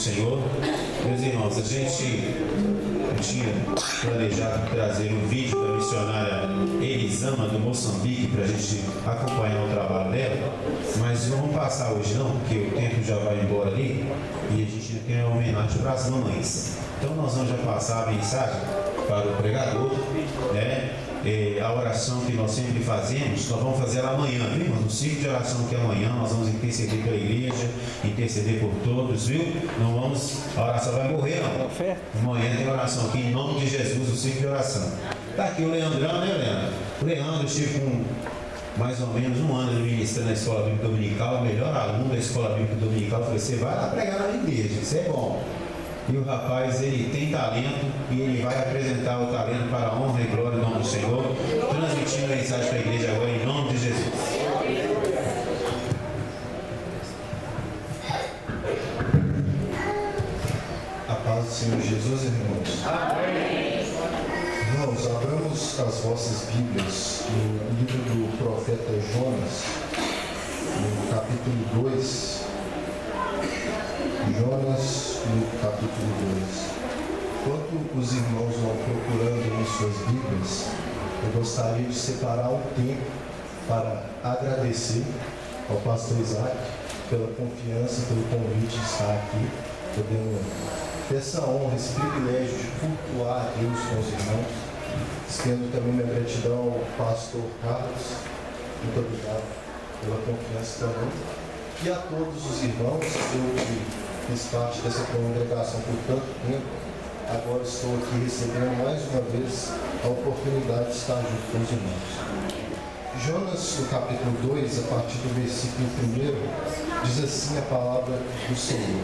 Senhor. Meus irmãos, a gente tinha planejado trazer um vídeo da missionária Elisama do Moçambique para a gente acompanhar o trabalho dela, mas não vamos passar hoje não, porque o tempo já vai embora ali e a gente tem uma homenagem para as mamães. Então nós vamos já passar a mensagem para o pregador, né? A oração que nós sempre fazemos, nós vamos fazer ela amanhã, viu, irmãos? No ciclo de oração que é amanhã, nós vamos interceder pela igreja, interceder por todos, viu? Não vamos, a oração vai morrer, não. Amanhã tem oração aqui, em nome de Jesus, o ciclo de oração. Está aqui o Leandrão, né, Leandro? O Leandro, eu estive com mais ou menos um ano ministrando na Escola Bíblica Dominical, o melhor aluno da Escola Bíblica Dominical. Eu falei, você vai lá pregar na igreja, isso é bom. E o rapaz, ele tem talento e ele vai apresentar o talento para a honra e glória do nome do Senhor, transmitindo a mensagem para a igreja agora em nome de Jesus. A paz do Senhor Jesus, irmãos. Amém. Irmãos, abramos as vossas Bíblias no livro do profeta Jonas, no capítulo 2. Jonas, no capítulo 2. Enquanto os irmãos vão procurando em suas Bíblias, eu gostaria de separar um tempo para agradecer ao pastor Isaac pela confiança, pelo convite de estar aqui, podendo ter essa honra, esse privilégio de cultuar a Deus com os irmãos. Estendo também minha gratidão ao pastor Carlos, muito obrigado pela confiança também. E a todos os irmãos, eu que fiz parte dessa congregação por tanto tempo, agora estou aqui recebendo mais uma vez a oportunidade de estar junto com os irmãos. Jonas, no capítulo 2, a partir do versículo 1, diz assim a palavra do Senhor.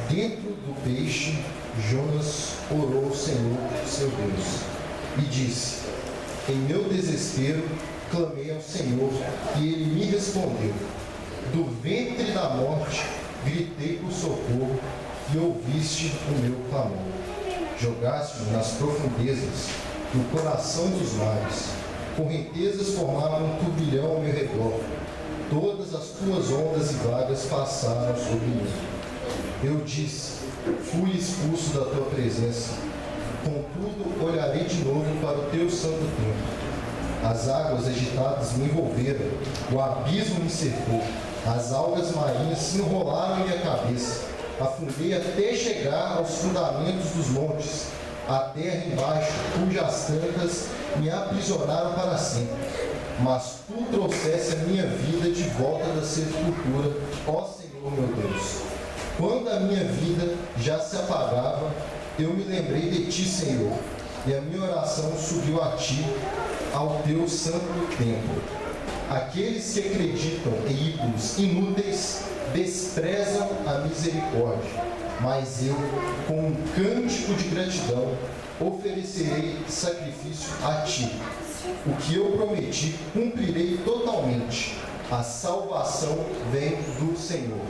Dentro do peixe, Jonas orou ao Senhor, seu Deus, e disse: em meu desespero, clamei ao Senhor, e ele me respondeu. Do ventre da morte, gritei por socorro, e ouviste o meu clamor. Jogaste-me nas profundezas, no coração dos mares. Correntezas formaram um turbilhão ao meu redor. Todas as tuas ondas e vagas passaram sobre mim. Eu disse: fui expulso da tua presença. Contudo, olharei de novo para o teu santo templo. As águas agitadas me envolveram, o abismo me cercou. As algas marinhas se enrolaram em minha cabeça. Afundei até chegar aos fundamentos dos montes, a terra embaixo, cujas trancas me aprisionaram para sempre. Mas tu trouxeste a minha vida de volta da sepultura, ó Senhor meu Deus. Quando a minha vida já se apagava, eu me lembrei de ti, Senhor, e a minha oração subiu a ti, ao teu santo templo. Aqueles que acreditam em ídolos inúteis desprezam a misericórdia, mas eu, com um cântico de gratidão, oferecerei sacrifício a ti. O que eu prometi, cumprirei totalmente. A salvação vem do Senhor.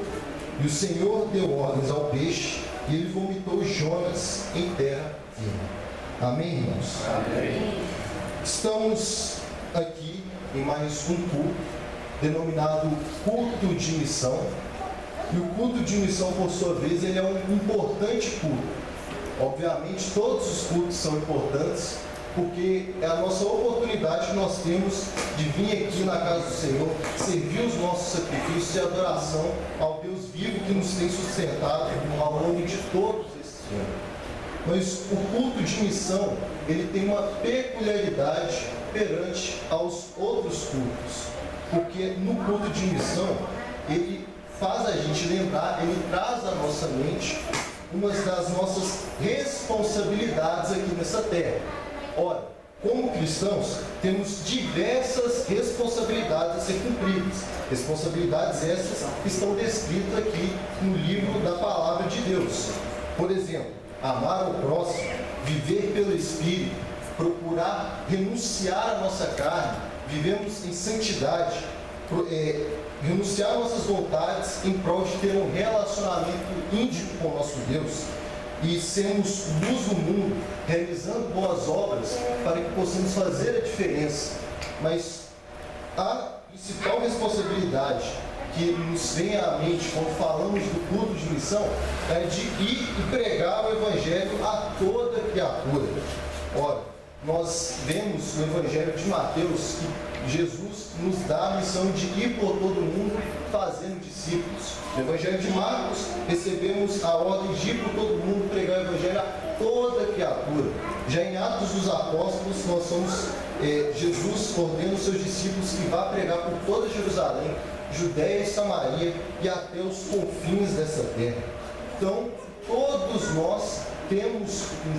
E o Senhor deu ordens ao peixe, e ele vomitou Jonas em terra firme. Amém, irmãos? Amém. Estamos aqui em mais um culto, denominado culto de missão. E o culto de missão, por sua vez, ele é um importante culto. Obviamente, todos os cultos são importantes, porque é a nossa oportunidade que nós temos de vir aqui na casa do Senhor, servir os nossos sacrifícios de adoração ao Deus vivo que nos tem sustentado ao longo de todos esses anos. Mas o culto de missão, ele tem uma peculiaridade perante aos outros cultos, porque no culto de missão, ele faz a gente lembrar, ele traz à nossa mente umas das nossas responsabilidades aqui nessa terra. Ora, como cristãos, temos diversas responsabilidades a ser cumpridas. Responsabilidades essas que estão descritas aqui no livro da Palavra de Deus. Por exemplo, amar o próximo, viver pelo Espírito, procurar renunciar à nossa carne, vivemos em santidade, renunciar nossas vontades em prol de ter um relacionamento íntimo com o nosso Deus e sermos luz no mundo, realizando boas obras para que possamos fazer a diferença. Mas a principal responsabilidade que nos vem à mente quando falamos do culto de missão é de ir e pregar o Evangelho a toda criatura. Ora, nós vemos no Evangelho de Mateus que Jesus nos dá a missão de ir por todo mundo fazendo discípulos. No Evangelho de Marcos, recebemos a ordem de ir por todo mundo pregar o Evangelho a toda criatura. Já em Atos dos Apóstolos, nós somos, Jesus ordena os seus discípulos que vá pregar por toda Jerusalém, Judéia e Samaria e até os confins dessa terra. Então, todos nós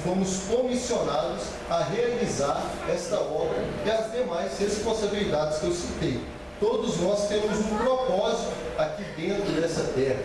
fomos comissionados a realizar esta obra e as demais responsabilidades que eu citei. Todos nós temos um propósito aqui dentro dessa terra.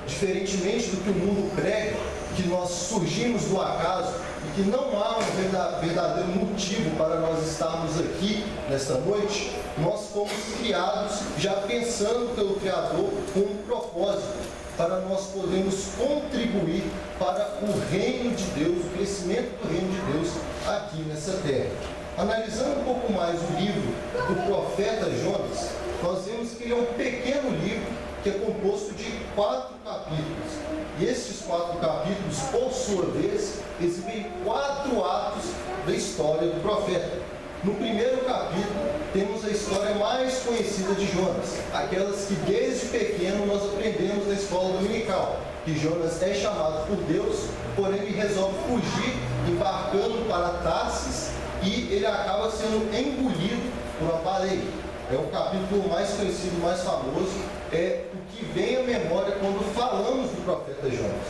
Diferentemente do que o mundo prega, que nós surgimos do acaso e que não há um verdadeiro motivo para nós estarmos aqui nesta noite, nós fomos criados já pensando pelo Criador com um propósito, para nós podermos contribuir para o reino de Deus, o crescimento do reino de Deus aqui nessa terra. Analisando um pouco mais o livro do profeta Jonas, nós vemos que ele é um pequeno livro que é composto de 4 capítulos. E estes 4 capítulos, por sua vez, exibem 4 atos da história do profeta. No primeiro capítulo, temos a história mais conhecida de Jonas, aquelas que desde pequeno nós aprendemos na escola dominical, que Jonas é chamado por Deus, porém ele resolve fugir, embarcando para Tarsis, e ele acaba sendo engolido por uma baleia. É o capítulo mais conhecido, mais famoso, é o que vem à memória quando falamos do profeta Jonas.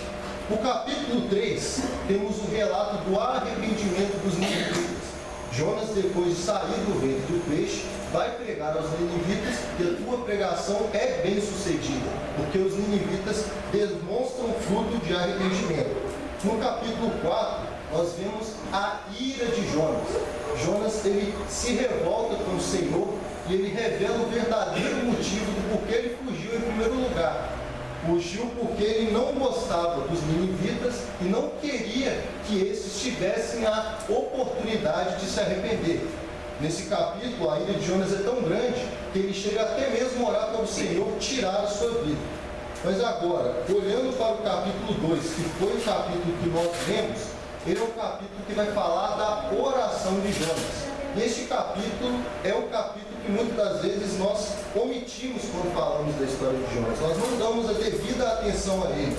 No capítulo 3, temos o relato do arrependimento dos ninivitas. Jonas, depois de sair do ventre do peixe, vai pregar aos ninivitas e a tua pregação é bem sucedida, porque os ninivitas demonstram fruto de arrependimento. No capítulo 4, nós vemos a ira de Jonas. Jonas, ele se revolta com o Senhor e ele revela o verdadeiro motivo do porquê ele fugiu em primeiro lugar. Fugiu porque ele não gostava dos ninivitas e não queria que esses tivessem a oportunidade de se arrepender. Nesse capítulo, a ira de Jonas é tão grande que ele chega até mesmo a orar para o Senhor tirar a sua vida. Mas agora, olhando para o capítulo 2, que foi o capítulo que nós lemos, ele é o capítulo que vai falar da oração de Jonas. E este capítulo é o capítulo que muitas das vezes nós omitimos quando falamos da história de Jonas. Nós não damos a devida atenção a ele.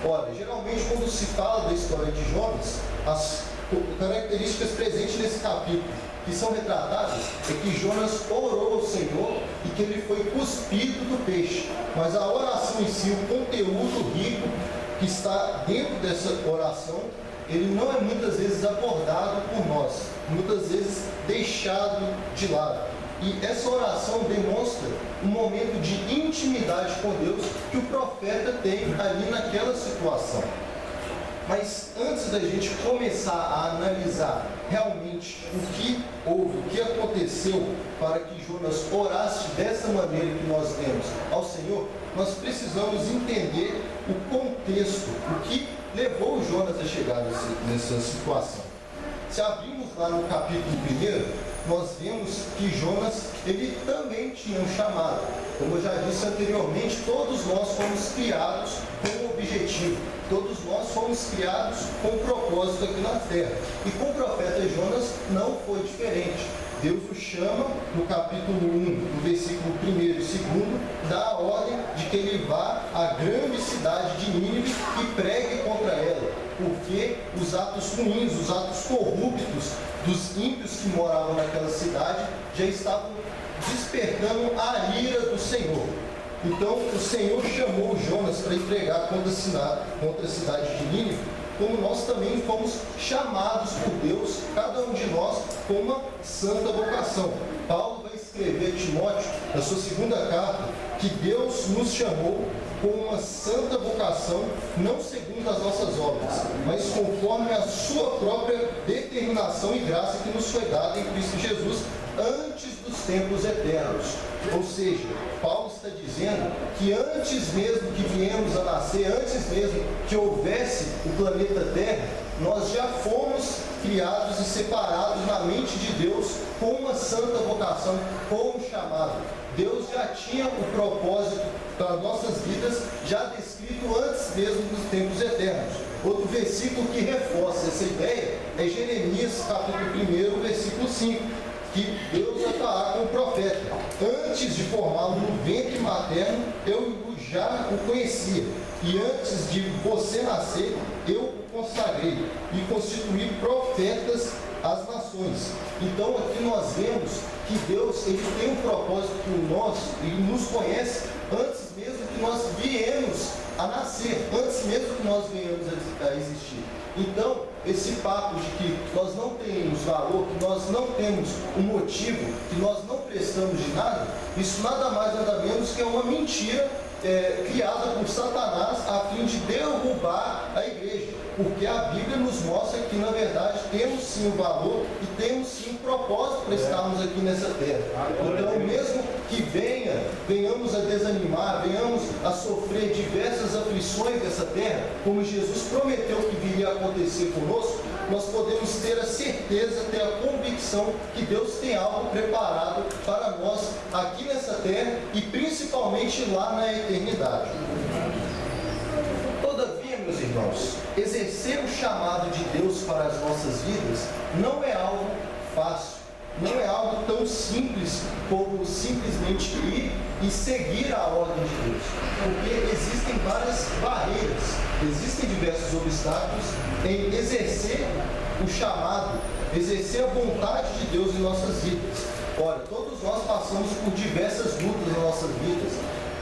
Ora, geralmente quando se fala da história de Jonas, as características presentes nesse capítulo que são retratadas é que Jonas orou ao Senhor e que ele foi cuspido do peixe. Mas a oração em si, o conteúdo rico que está dentro dessa oração, ele não é muitas vezes abordado por nós, muitas vezes deixado de lado. E essa oração demonstra um momento de intimidade com Deus que o profeta tem ali naquela situação. Mas antes da gente começar a analisar realmente o que houve, o que aconteceu para que Jonas orasse dessa maneira que nós vemos ao Senhor, nós precisamos entender o contexto, o que levou Jonas a chegar nessa situação. Se abrimos lá no capítulo 1, nós vemos que Jonas, ele também tinha um chamado. Como eu já disse anteriormente, todos nós fomos criados com um objetivo. Todos nós fomos criados com um propósito aqui na terra. E com o profeta Jonas não foi diferente. Deus o chama no capítulo 1, no versículo 1 e 2, dá a ordem de que ele vá à grande cidade de Nínive e pregue contra ela, porque os atos ruins, os atos corruptos dos ímpios que moravam naquela cidade já estavam despertando a ira do Senhor. Então o Senhor chamou Jonas para ir pregar contra a cidade de Nínive, como nós também fomos chamados por Deus, cada um de nós, com uma santa vocação. Paulo vai escrever a Timóteo, na sua segunda carta, que Deus nos chamou com uma santa vocação, não segundo as nossas obras, mas conforme a sua própria determinação e graça que nos foi dada em Cristo Jesus, antes dos tempos eternos. Ou seja, Paulo está dizendo que antes mesmo que viemos a nascer, antes mesmo que houvesse o planeta Terra, nós já fomos criados e separados na mente de Deus com uma santa vocação, com um chamado. Deus já tinha o propósito para nossas vidas, já descrito antes mesmo dos tempos eternos. Outro versículo que reforça essa ideia é Jeremias, capítulo 1, versículo 5, que Deus já está com o profeta. Antes de formá-lo no ventre materno, eu já o conhecia. E antes de você nascer, eu o consagrei e constituí profetas às nações. Então aqui nós vemos que Deus ele tem um propósito por nós, Ele nos conhece antes mesmo que nós viemos a nascer, antes mesmo que nós venhamos a existir. Então, esse papo de que nós não temos valor, que nós não temos um motivo, que nós não prestamos de nada, isso nada mais nada menos que é uma mentira criada por Satanás a fim de derrubar a igreja. Porque a Bíblia nos mostra que, na verdade, temos sim um valor e temos sim um propósito para estarmos aqui nessa terra. Então, mesmo que venhamos a desanimar, venhamos a sofrer diversas aflições dessa terra, como Jesus prometeu que viria a acontecer conosco, nós podemos ter a certeza, ter a convicção que Deus tem algo preparado para nós aqui nessa terra e principalmente lá na eternidade. Todavia, meus irmãos, exercer o chamado de Deus para as nossas vidas não é algo fácil, não é algo tão simples como simplesmente ir e seguir a ordem de Deus, porque existem várias barreiras, existem diversos obstáculos em exercer o chamado, exercer a vontade de Deus em nossas vidas. Ora, todos nós passamos por diversas lutas em nossas vidas,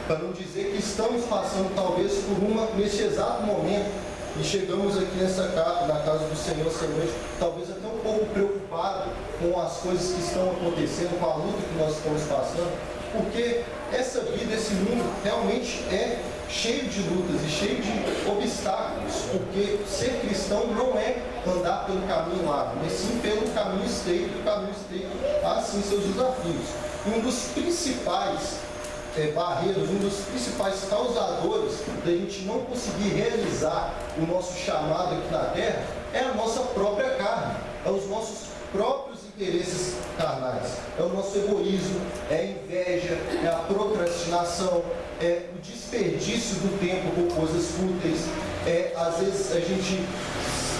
para não dizer que estamos passando talvez por uma neste exato momento e chegamos aqui na casa do Senhor essa noite, talvez até um pouco preocupado com as coisas que estão acontecendo, com a luta que nós estamos passando, porque essa vida, esse mundo realmente é cheio de lutas e cheio de obstáculos, porque ser cristão não é andar pelo caminho largo, mas sim pelo caminho estreito, e o caminho estreito há sim seus desafios. E um dos principais barreiras, um dos principais causadores da gente não conseguir realizar o nosso chamado aqui na terra é a nossa própria carne, é os nossos próprios interesses carnais, é o nosso egoísmo, é a inveja, é a procrastinação, é o desperdício do tempo com coisas fúteis, às vezes a gente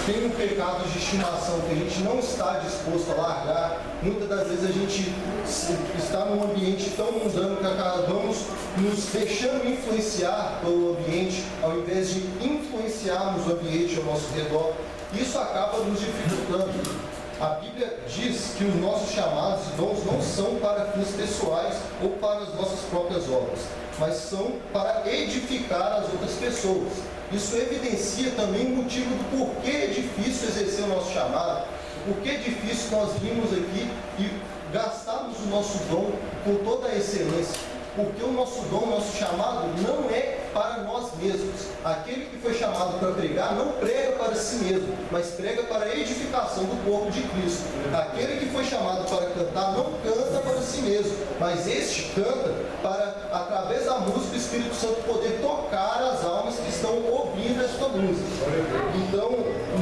tem um pecado de estimação que a gente não está disposto a largar. Muitas das vezes a gente está num ambiente tão mundano que acabamos nos deixando influenciar pelo ambiente, ao invés de influenciarmos o ambiente ao nosso redor. Isso acaba nos dificultando. A Bíblia diz que os nossos chamados e dons não são para fins pessoais ou para as nossas próprias obras, mas são para edificar as outras pessoas. Isso evidencia também o motivo do porquê é difícil exercer o nosso chamado, o porquê é difícil nós virmos aqui e gastarmos o nosso dom com toda a excelência. Porque o nosso dom, o nosso chamado não é para nós mesmos. Aquele que foi chamado para pregar não prega para si mesmo, mas prega para a edificação do corpo de Cristo. Aquele que foi chamado para cantar não canta para si mesmo, mas este canta para, através da música, o Espírito Santo poder tocar as almas que estão ouvindo esta música. Então,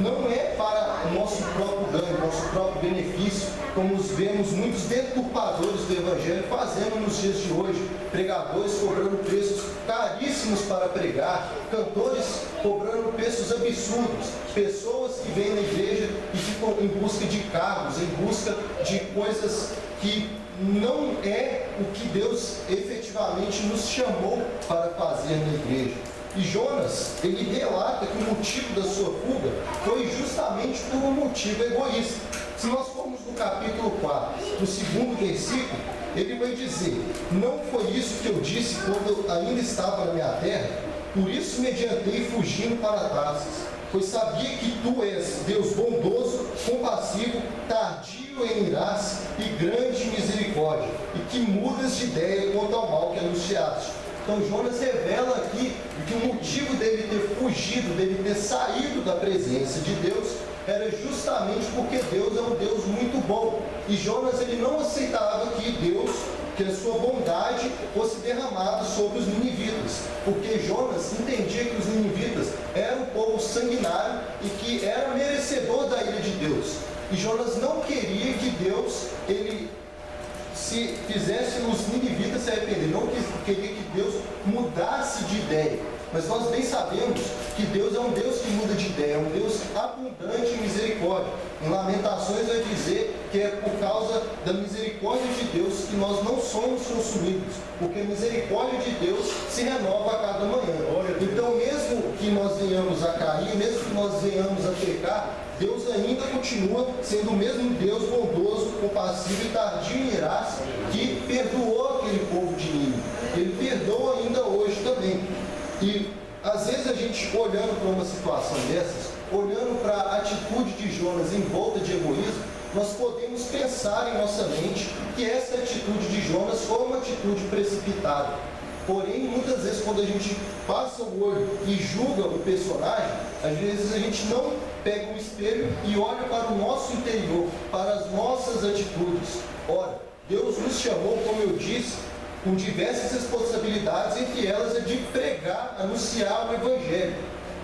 não é para o nosso próprio ganho, nosso próprio benefício, como vemos muitos deturpadores do Evangelho fazendo nos dias de hoje. Pregadores cobrando preços caríssimos para pregar, cantores cobrando preços absurdos, pessoas que vêm na igreja e ficam em busca de cargos, em busca de coisas que não é o que Deus efetivamente nos chamou para fazer na igreja. E Jonas, ele relata que o motivo da sua fuga foi justamente por um motivo egoísta. Se nós formos no capítulo 4, no segundo versículo, ele vai dizer: não foi isso que eu disse quando eu ainda estava na minha terra? Por isso me adiantei fugindo para Tarsis, pois sabia que tu és Deus bondoso, compassivo, tardio em irar-se e grande misericórdia, e que mudas de ideia quanto ao mal que anunciaste. Então Jonas revela aqui que o motivo dele ter fugido, dele ter saído da presença de Deus, era justamente porque Deus é um Deus muito bom. E Jonas, ele não aceitava que Deus, que a sua bondade fosse derramada sobre os ninivitas, porque Jonas entendia que os ninivitas eram um povo sanguinário e que era merecedor da ira de Deus. E Jonas não queria que Deus, ele se fizesse os ninivitas se arrepender, não queria que Deus mudasse de ideia. Mas nós bem sabemos que Deus é um Deus que muda de ideia, é um Deus abundante em misericórdia. Em Lamentações vai dizer que é por causa da misericórdia de Deus que nós não somos consumidos, porque a misericórdia de Deus se renova a cada manhã. Então, mesmo que nós venhamos a cair, mesmo que nós venhamos a pecar, Deus ainda continua sendo o mesmo Deus bondoso, compassivo e tardio em irar-se, que perdoou aquele povo de Nínive. Ele perdoa ainda hoje também. E às vezes a gente, olhando para uma situação dessas, olhando para a atitude de Jonas envolta de egoísmo, nós podemos pensar em nossa mente que essa atitude de Jonas foi uma atitude precipitada. Porém, muitas vezes, quando a gente passa o olho e julga o personagem, às vezes a gente não pega o espelho e olha para o nosso interior, para as nossas atitudes. Ora, Deus nos chamou, como eu disse, com diversas responsabilidades, entre elas a de pregar, anunciar o Evangelho.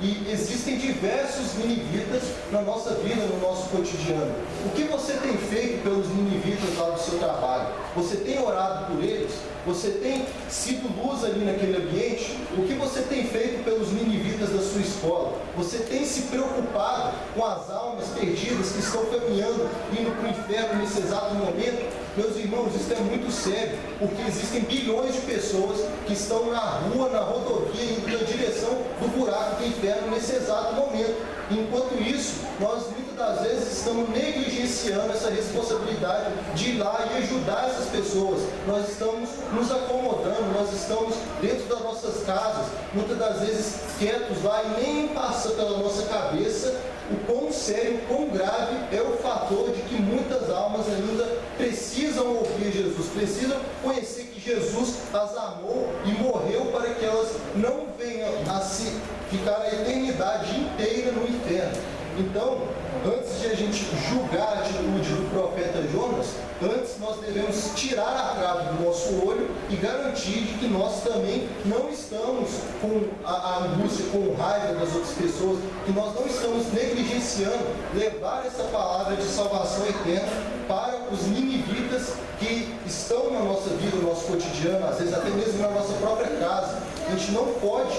E existem diversos ninivitas na nossa vida, no nosso cotidiano. O que você tem feito pelos ninivitas lá do seu trabalho? Você tem orado por eles? Você tem sido luz ali naquele ambiente? O que você tem feito pelos ninivitas da sua escola? Você tem se preocupado com as almas perdidas que estão caminhando, indo para o inferno nesse exato momento? Meus irmãos, isso é muito sério, porque existem bilhões de pessoas que estão na rua, na rodovia, indo na direção do buraco do inferno nesse exato momento. Enquanto isso, nós muitas das vezes estamos negligenciando essa responsabilidade de ir lá e ajudar essas pessoas. Nós estamos nos acomodando, nós estamos dentro das nossas casas, muitas das vezes quietos lá e nem passa pela nossa cabeça o quão sério, o quão grave é o fator de que muitas almas ainda precisam ouvir Jesus, precisam conhecer que Jesus as amou e morreu para que elas não venham a se ficar a eternidade inteira no inferno. Então, antes de a gente julgar a atitude do profeta Jonas, antes nós devemos tirar a trave do nosso olho e garantir de que nós também não estamos com a angústia, com raiva das outras pessoas, que nós não estamos negligenciando levar essa palavra de salvação eterna para os ninivitas que estão na nossa vida, no nosso cotidiano, às vezes até mesmo na nossa própria casa. A gente não pode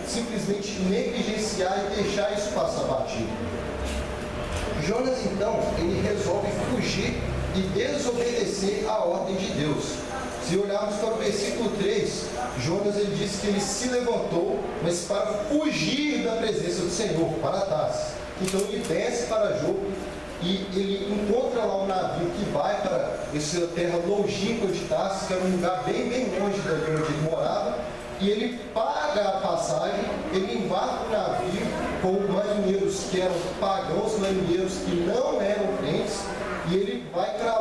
simplesmente negligenciar e deixar isso passar batido. Jonas, então, ele resolve fugir e desobedecer a ordem de Deus. Se olharmos para o versículo 3, Jonas, ele diz que ele se levantou, mas para fugir da presença do Senhor, para Tarsis. Então ele desce para Jope e ele encontra lá um navio que vai para essa terra longínqua de Tarsis, que era um lugar bem longe da onde ele morava. E ele paga a passagem, ele embarca o navio com marinheiros que eram pagãos, marinheiros que não eram crentes, e ele vai para